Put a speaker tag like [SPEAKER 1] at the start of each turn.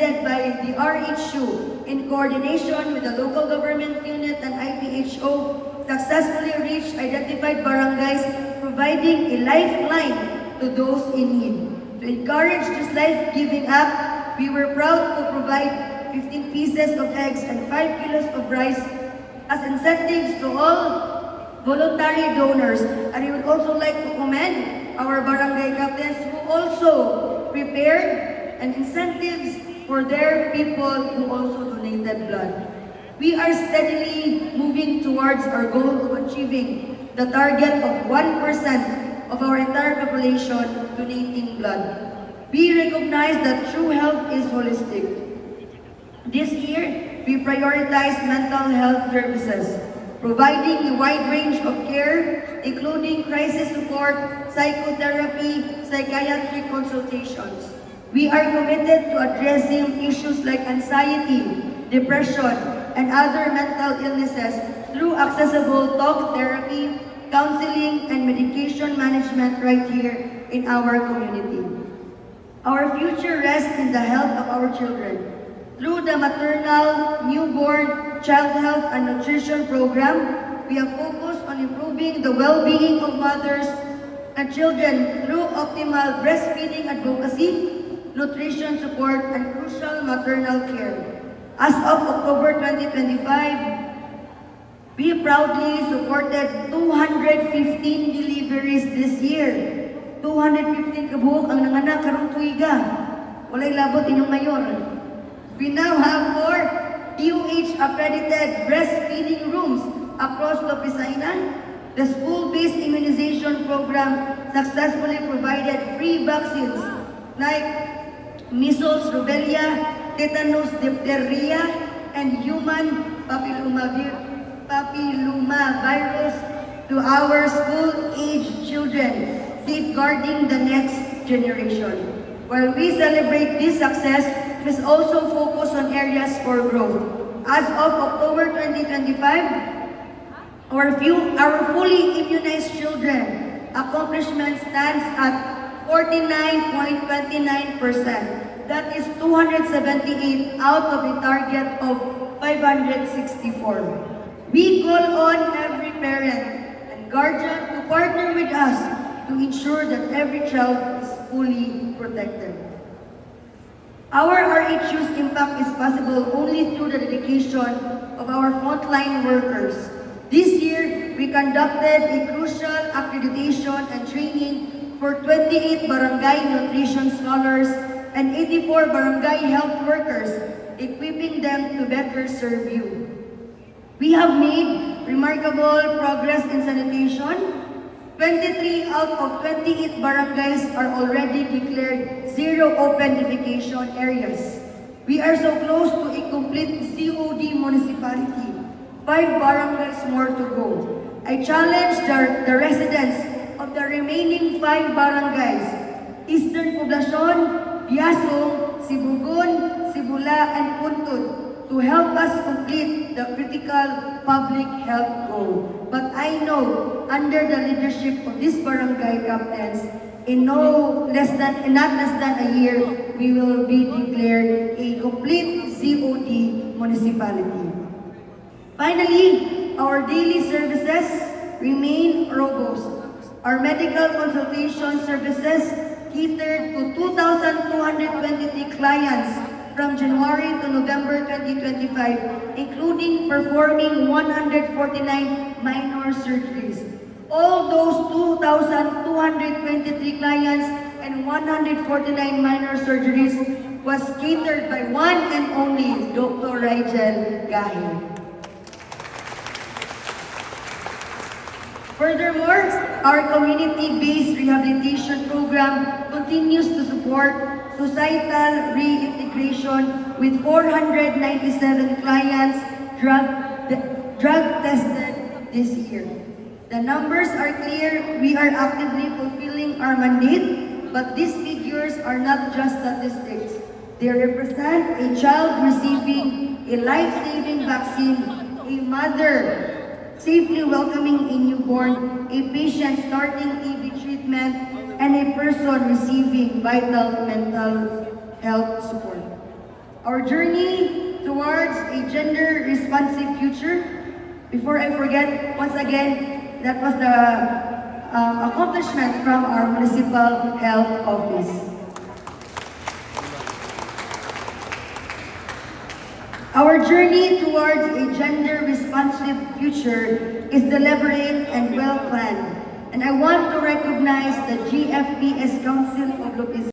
[SPEAKER 1] headed by the RHU in coordination with the local government unit and IPHO, successfully reached identified barangays, providing a lifeline to those in need. To encourage this life-giving act, we were proud to provide 15 pieces of eggs and 5 kilos of rice as incentives to all voluntary donors. And we would also like to commend our barangay captains who also prepared and incentives for their people who also donated blood. We are steadily moving towards our goal of achieving the target of 1% of our entire population donating blood. We recognize that true health is holistic. This year, we prioritize mental health services, providing a wide range of care, including crisis support, psychotherapy, psychiatric consultations. We are committed to addressing issues like anxiety, depression, and other mental illnesses through accessible talk therapy, counseling, and medication management right here in our community. Our future rests in the health of our children. Through the maternal, newborn, child health, and nutrition program, we have focused on improving the well-being of mothers and children through optimal breastfeeding advocacy, nutrition support, and crucial maternal care. As of October 2025, we proudly supported 215 deliveries this year. 215 kabuok ang nanganak karong tuiga. Walay labot inyong mayor. We now have 4 DOH accredited breastfeeding rooms across Lopizainan. The school-based immunization program successfully provided free vaccines like measles, rubella, tetanus, diphtheria, and human papillomavirus to our school-age children, safeguarding the next generation. While we celebrate this success, we must also focus on areas for growth. As of October 2025, our fully immunized children accomplishment stands at 49.29%. That is 278 out of a target of 564. We call on every parent and guardian to partner with us to ensure that every child is fully protected. Our RHU's impact is possible only through the dedication of our frontline workers. This year, we conducted a crucial accreditation and training for 28 barangay nutrition scholars and 84 barangay health workers, equipping them to better serve you. We have made remarkable progress in sanitation. 23 out of 28 barangays are already declared zero open defecation areas. We are so close to a complete COD municipality. 5 barangays more to go. I challenge the residents of the remaining 5 barangays, Eastern Poblacion, Biasong, Sibugon, Sibula, and Puntod, to help us complete the critical public health goal. But I know, under the leadership of these barangay captains, in not less than a year, we will be declared a complete COD municipality. Finally, our daily services remain robust. Our medical consultation services catered to 2,223 clients from January to November 2025, including performing 149 minor surgeries. All those 2,223 clients and 149 minor surgeries was catered by one and only Dr. Rigel Gahi. Furthermore, our community-based rehabilitation program continues to support societal reintegration with 497 clients drug tested this year. The numbers are clear. We are actively fulfilling our mandate, but these figures are not just statistics. They represent a child receiving a life-saving vaccine, a mother safely welcoming a newborn, a patient starting TB treatment, and a person receiving vital mental health support. our journey towards a gender-responsive future. Before I forget, once again, that was the accomplishment from our Municipal Health Office. Our journey towards a gender-responsive future is deliberate and well-planned, and I want to recognize the GFPS Council of Lopez